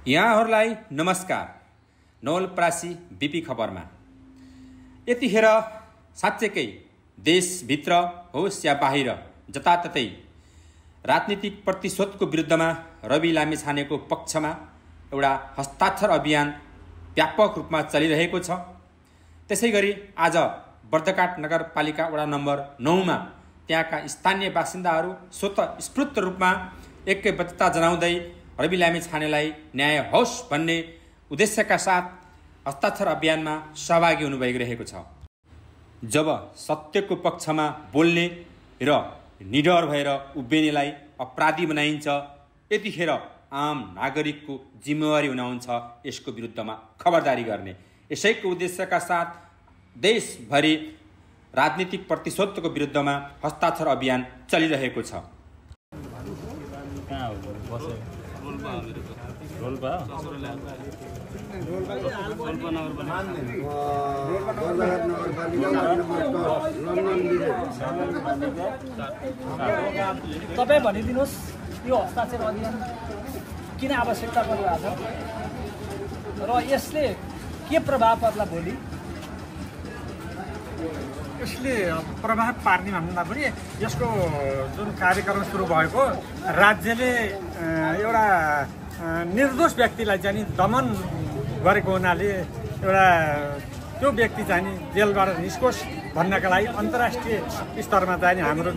यहाँहरूलाई नमस्कार। नवलपरासी बीपी खबरमा यतिखेर साँच्चैकै देशभित्र होस् या बाहिर जताततै राजनीतिक प्रतिशोधको विरुद्धमा रवि लामिछानेको पक्षमा एउटा हस्ताक्षर अभियान व्यापक रूपमा चलिरहेको छ। त्यसैगरी आज बर्दकाट नगरपालिका वडा नम्बर 9 मा त्यहाँका स्थानीय बासिन्दाहरू स्वतःस्फूर्त रूपमा एकैबद्धता जनाउँदै रवि लामिछानेलाई न्याय होस् भन्ने उद्देश्यका साथ हस्ताक्षर अभियानमा सहभागी हुनुभइरहेको छ। जब सत्यको पक्षमा बोल्ने र निडर भएर उभिनेलाई अपराधी बनाइन्छ, यतिखेर आम नागरिकको जिम्मेवारी हुनुहुन्छ यसको विरुद्धमा खबरदारी गर्ने। यसैको उद्देश्यका साथ देशभरि राजनीतिक प्रतिशोधको विरुद्धमा हस्ताक्षर अभियान चलिरहेको छ। तपाईँ भनिदिनुहोस् यो हस्ताक्षर अभियान किन आवश्यकता परिरहेको छ र यसले के प्रभाव पर्ला भोलि? यसले प्रभाव पार्ने भन्दा पनि यसको जुन कार्यक्रम सुरु भएको राज्यले एउटा निर्दोष व्यक्तिलाई चाहिँ दमन गरेको हुनाले एउटा त्यो व्यक्ति चाहिँ जेलबाट निस्कोस् भन्नका लागि अन्तर्राष्ट्रिय स्तरमा चाहिँ हाम्रो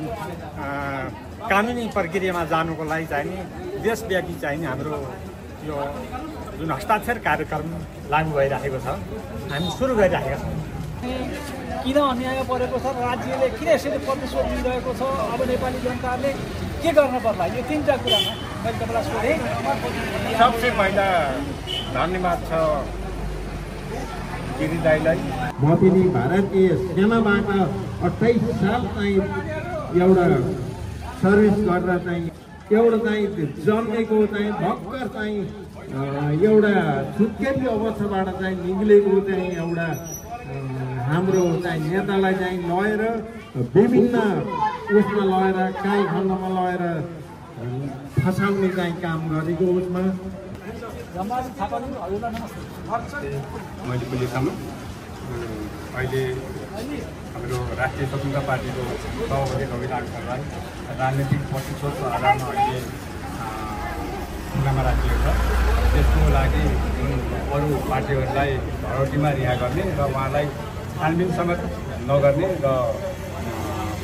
कानुनी प्रक्रियामा जानुको लागि चाहिँ देशव्यापी चाहिँ हाम्रो यो जुन हस्ताक्षर कार्यक्रम लागू भइरहेको छ, हामी सुरु गरिरहेका छौँ। किन अन्याय परेको छ, राज्यले किन यसरी प्रतिशोध लिइरहेको छ, अब नेपाली जनताले के गर्न पर्ला? यो तीनटा कुरामा मैले तपाईँलाई सोधेँ। सबसे पहिला धन्यवाद छ गिरी दाइलाई। म पनि भारतीय सेनाबाट 28 साल चाहिँ एउटा सर्भिस गरेर चाहिँ एउटा चाहिँ जन्मेको चाहिँ भर्खर चाहिँ एउटा सुत्केरी अवस्थाबाट चाहिँ निक्लेको चाहिँ एउटा हाम्रो चाहिँ नेतालाई चाहिँ लगेर विभिन्न उसमा लगेर काल खण्डमा लगेर फसाउने चाहिँ काम गरेको उसमा मैले बुझेसम्म अहिले हाम्रो राष्ट्रिय स्वतन्त्र पार्टीको सभापति रवि लामिछानेलाई राजनीतिक प्रतिशोधको आधारमा अहिले खुल्लामा राखिएको छ। त्यसको लागि अरू पार्टीहरूलाई भरौटीमा रिहा गर्ने र उहाँलाई छानबिन समेत नगर्ने र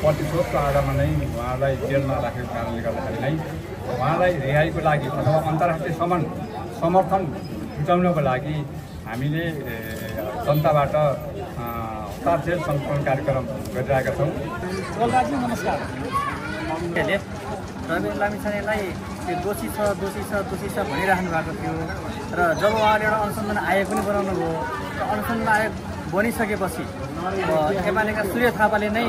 प्रतिशोधको आधारमा नै उहाँलाई जेलमा राखेको कारणले गर्दाखेरि नै उहाँलाई रिहाईको लागि अथवा अन्तर्राष्ट्रिय समर्थन जुटाउनको लागि हामीले जनताबाट हस्ताक्षर सङ्कलन कार्यक्रम गरिरहेका छौँ। नमस्कार। रवि लामिछानेलाई त्यो दोषी छ भनिराख्नु भएको थियो र जब उहाँले एउटा अनुसन्धान आयोग पनि बनाउनु भयो र अनुसन्धान आयोग बनिसकेपछि एमालेका सूर्य थापाले नै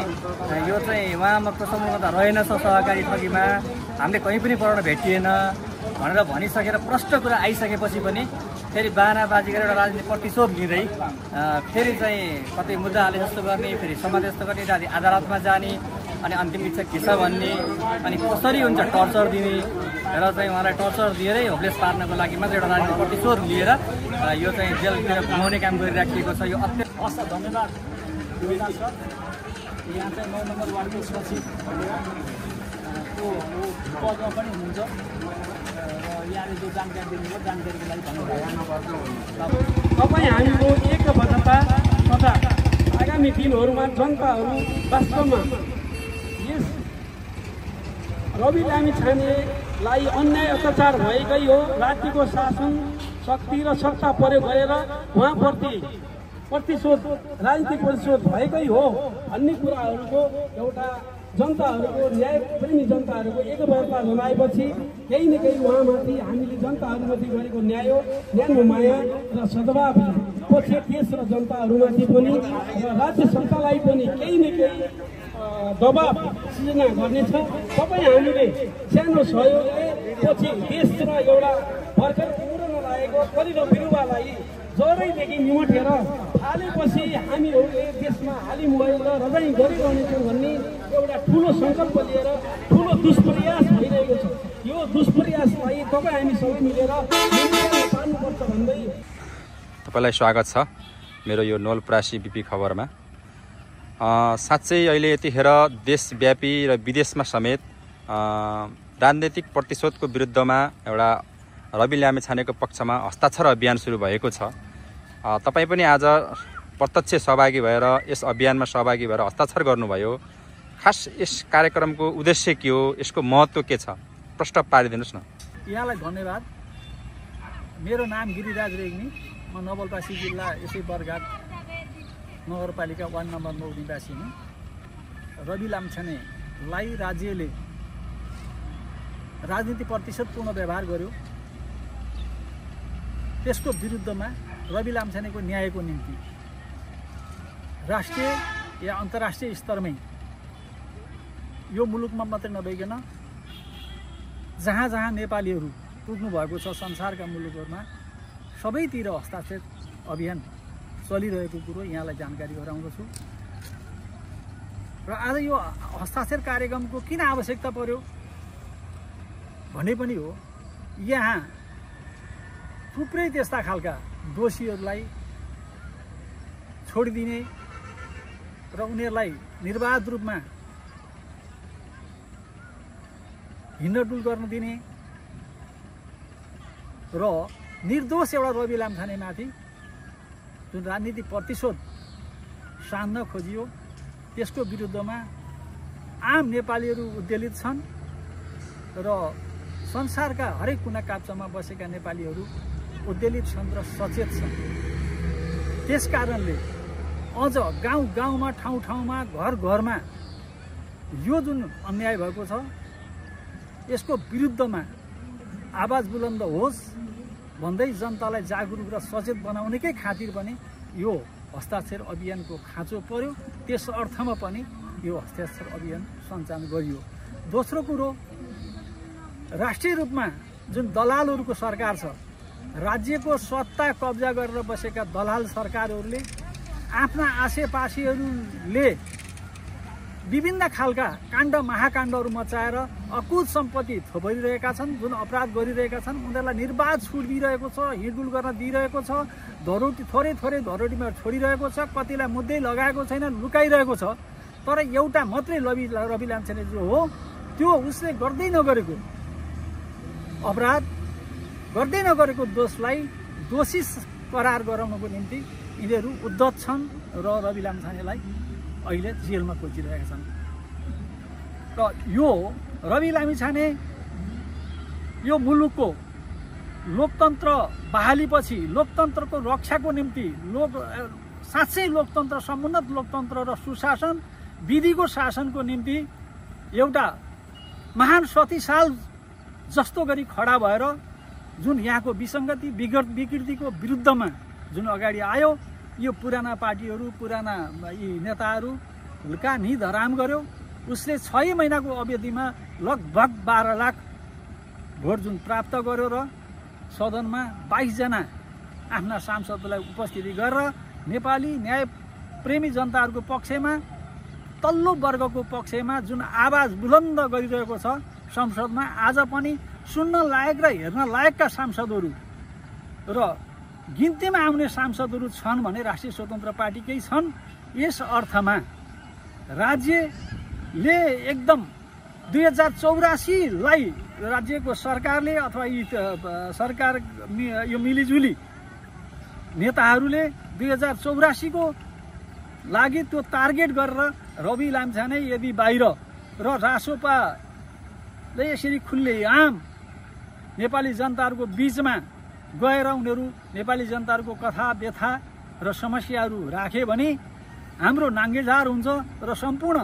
यो चाहिँ उहाँमा प्रसङ्गता रहेनछ सहकारी ठगीमा, हामीले कहीँ पनि पढाउन भेटिएन भनेर भनिसकेर प्रष्ट कुरा आइसकेपछि पनि फेरि बानाबाजी गरेर एउटा राजनीतिक प्रतिशोध लिँदै फेरि चाहिँ कतै मुद्दा हाले जस्तो गर्ने, फेरि समाज जस्तो गर्ने, अदालतमा जाने, अनि अन्तिम इच्छा के छ भन्ने, अनि कसरी हुन्छ टर्चर दिने र चाहिँ उहाँलाई टर्चर दिएरै होपलेस पार्नको लागि मात्रै एउटा राजनीतिक प्रतिशोध लिएर यो चाहिँ जेलतिर घुमाउने काम गरिराखिएको छ। यो अत्यन्त हस्, धन्यवाद। यहाँ चाहिँ 9 नम्बर वार्डको सचिवको पदमा पनि हुनुहुन्छ र यहाँले जो जानकारी दिनुभयो जानकारीको लागि धन्यवाद। तपाईँ हाम्रो एकबद्धता तथा आगामी दिनहरूमा जनताहरू वास्तवमा यस रवि लामिछानेलाई अन्याय अत्याचार भएकै हो, राज्यको शासन शक्ति र सत्ता प्रयोग गरेर उहाँप्रति राजनीतिक प्रतिशोध भएकै हो भन्ने कुराहरूको एउटा जनताहरूको न्यायप्रेमी जनताहरूको एकबद्धता जनाएपछि केही न केही उहाँमाथि हामीले जनताहरूमाथि गरेको न्यानो माया र सद्भाव पछि देश र जनताहरूमाथि पनि र राज्य सरकारलाई पनि केही न केही दबाब सिर्जना गर्नेछ। तपाईँ हामीले सानो सहयोगले पछि देश र एउटा भर्खर पुरो नलागेको कलिलो बिरुवालाई जरैदेखि निमटेर हालेपछि हामीहरूले देशमा हालिमुहाई र रजाइ गरिरहनेछौँ भन्ने एउटा ठुलो सङ्कल्प लिएर ठुलो दुष्प्रयास भइरहेको छ। यो दुष्प्रयासलाई तपाईँ हामी सबै मिलेर भन्दै तपाईलाई स्वागत छ मेरो यो नवलपरासी बिपी खबरमा। साँच्चै अहिले यतिखेर देशव्यापी र विदेशमा समेत राजनैतिक प्रतिशोधको विरुद्धमा एउटा रवि लामिछानेको पक्षमा हस्ताक्षर अभियान सुरु भएको छ। तपाईँ पनि आज प्रत्यक्ष सहभागी भएर यस अभियानमा सहभागी भएर हस्ताक्षर गर्नुभयो। खास यस कार्यक्रमको उद्देश्य के हो, यसको महत्त्व के छ, प्रश्न पारिदिनुहोस् न। यहाँलाई धन्यवाद। मेरो नाम गिरिराज रेग्मी, म नवलपरासी जिल्ला यसै बरघाट नगरपालिका वार्ड नम्बर 9 निवासी हुँ। रवि लामिछानेलाई राज्यले राजनीति प्रतिशोधपूर्ण व्यवहार गर्यो। त्यसको विरुद्धमा रवि लामिछानेको न्यायको निम्ति राष्ट्रिय या अन्तर्राष्ट्रिय स्तरमै यो मुलुकमा मात्रै नभइकन जहाँ जहाँ नेपालीहरू पुग्नु भएको छ संसारका मुलुकहरूमा सबैतिर हस्ताक्षर अभियान चलिरहेको कुरो यहाँलाई जानकारी गराउँदछु। र आज यो हस्ताक्षर कार्यक्रमको किन आवश्यकता पर्यो भने पनि हो, यहाँ थुप्रै त्यस्ता खालका दोषीहरूलाई छोडिदिने र उनीहरूलाई निर्वाध रूपमा हिँड्डुल गर्न दिने र निर्दोष एउटा रवि लामिछानेमाथि जुन राजनीतिक प्रतिशोध सान्न खोजियो त्यसको विरुद्धमा आम नेपालीहरू उद्वेलित छन् र संसारका हरेक कुना काप्चामा बसेका नेपालीहरू उद्वेलित छन् र सचेत छन्। त्यसकारणले अझ गाउँ गाउँमा ठाउँ ठाउँमा घर घरमा यो जुन अन्याय भएको छ यसको विरुद्धमा आवाज बुलन्द होस् भन्दै जनतालाई जागरुक र सचेत बनाउनेकै खातिर पनि यो हस्ताक्षर अभियानको खाँचो पर्यो। त्यस अर्थमा पनि यो हस्ताक्षर अभियान सञ्चालन गरियो। दोस्रो कुरो, राष्ट्रिय रूपमा जुन दलालहरूको सरकार छ, राज्यको सत्ता कब्जा गरेर बसेका दलाल सरकारहरूले आफ्ना आसेपासेहरूले विभिन्न खालका काण्ड महाकाण्डहरू मचाएर अकुत सम्पत्ति थोपरिरहेका छन्, जुन अपराध गरिरहेका छन् उनीहरूलाई निर्वाध छुट दिइरहेको छ, हिँडडुल गर्न दिइरहेको छ, धरोटी थोरै थोरै धरोटीमा छोडिरहेको छ, कतिलाई मुद्दै लगाएको छैन, लुकाइरहेको छ। तर एउटा मात्रै रवि लामिछाने जो हो त्यो उसले गर्दै नगरेको अपराध, गर्दै नगरेको दोषलाई दोषी करार गराउनको निम्ति यिनीहरू उद्धत छन् र रवि लामिछानेलाई अहिले जेलमा कोचिरहेका छन्। र यो रवि लामिछाने यो मुलुकको लोकतन्त्र बहालीपछि लोकतन्त्रको रक्षाको निम्ति साँच्चै लोकतन्त्र, समुन्नत लोकतन्त्र र सुशासन विधिको शासनको निम्ति एउटा महान शक्तिशाल जस्तो गरी खडा भएर जुन यहाँको विसङ्गति विकृतिको विरुद्धमा जुन अगाडि आयो, यो पुराना पार्टीहरू पुराना यी नेताहरूका निध हराम गर्यो। उसले 6 महिनाको अवधिमा लगभग 12 लाख भोट जुन प्राप्त गर्यो र सदनमा 22 जना आफ्ना सांसदलाई उपस्थिति गरेर नेपाली न्याय प्रेमी जनताहरूको पक्षमा, तल्लो वर्गको पक्षमा जुन आवाज बुलन्द गरिरहेको छ संसदमा, आज पनि सुन्न लायक र हेर्न लायकका सांसदहरू र गिन्तीमा आउने सांसदहरू छन् भने राष्ट्रिय स्वतन्त्र पार्टीकै छन्। यस अर्थमा राज्यले एकदम 2084लाई राज्यको सरकारले अथवा यी सरकार यो मिलिजुली नेताहरूले 2084को लागि त्यो टार्गेट गरेर रवि लामिछाने यदि बाहिर र रासोपाले यसरी खुल्लेआम नेपाली जनताहरूको बीचमा गएर उनीहरू नेपाली जनताहरूको कथा व्यथा र समस्याहरू राखे भने हाम्रो नाङ्गेझार हुन्छ र सम्पूर्ण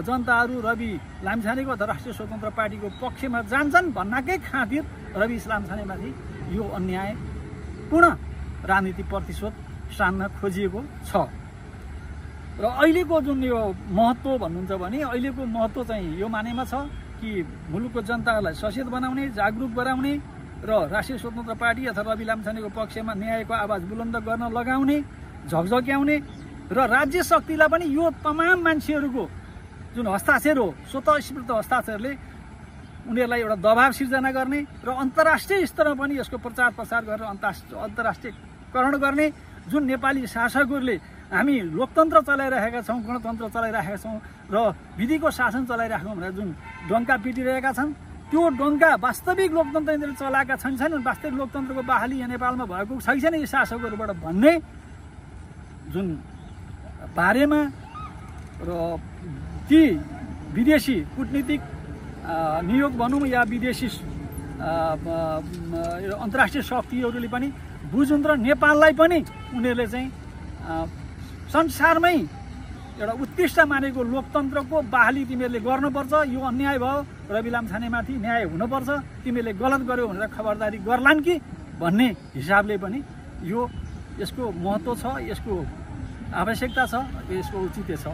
जनताहरू रवि लामिछानेको अथवा राष्ट्रिय स्वतन्त्र पार्टीको पक्षमा जान्छन् भन्नकै खातिर रवि लामिछानेमाथि यो अन्याय पुनः राजनीतिक प्रतिशोध सान्न खोजिएको छ। र अहिलेको जुन यो महत्त्व भन्नुहुन्छ भने अहिलेको महत्त्व चाहिँ यो मानेमा छ कि मुलुकको जनतालाई सचेत बनाउने, जागरुक गराउने र राष्ट्रिय स्वतन्त्र पार्टी अथवा रवि लामिछानेको पक्षमा न्यायको आवाज बुलन्द गर्न लगाउने, झकझक्याउने र राज्य शक्तिलाई पनि यो तमाम मान्छेहरूको जुन हस्ताक्षर हो स्वतःस्फूर्त हस्ताक्षरले उनीहरूलाई एउटा दबाब सिर्जना गर्ने र अन्तर्राष्ट्रिय स्तरमा पनि यसको प्रचार प्रसार गरेर अन्तर्राष्ट्रियकरण गर्ने। जुन नेपाली शासकहरूले हामी लोकतन्त्र चलाइरहेका छौँ, गणतन्त्र चलाइरहेका छौँ र विधिको शासन चलाइरहेको भनेर जुन डङ्का पिटिरहेका छन्, त्यो डङ्का वास्तविक लोकतन्त्र यिनीहरूले चलाएका छैनन्। वास्तविक लोकतन्त्रको बहाली यहाँ नेपालमा भएको छैन यी शासकहरूबाट भन्ने जुन बारेमा र ती विदेशी कूटनीतिक नियोग भनौँ या विदेशी अन्तर्राष्ट्रिय शक्तिहरूले पनि बुझुन् र नेपाललाई पनि उनीहरूले चाहिँ संसारमै एउटा उत्कृष्ट मानेको लोकतन्त्रको बहाली तिमीहरूले गर्नुपर्छ। यो अन्याय भयो, रवि लामिछानेमाथि न्याय हुनुपर्छ, तिमीहरूले गलत गर्यो भनेर खबरदारी गर्लान् कि भन्ने हिसाबले पनि यो यसको महत्त्व छ, यसको आवश्यकता छ, यसको औचित्य छ।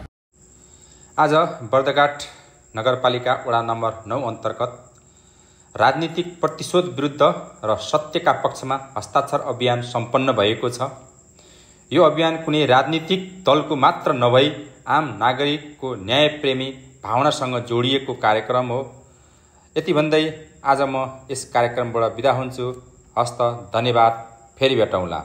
आज बर्दघाट नगरपालिका वडा नम्बर 9 अन्तर्गत राजनीतिक प्रतिशोध विरुद्ध र सत्यका पक्षमा हस्ताक्षर अभियान सम्पन्न भएको छ। यो अभियान कुनै राजनीतिक दलको मात्र नभई आम नागरिकको न्यायप्रेमी भावनासँग जोडिएको कार्यक्रम हो। यति भन्दै आज म यस कार्यक्रमबाट बिदा हुन्छु। हस्त, धन्यवाद, फेरि भेटौँला।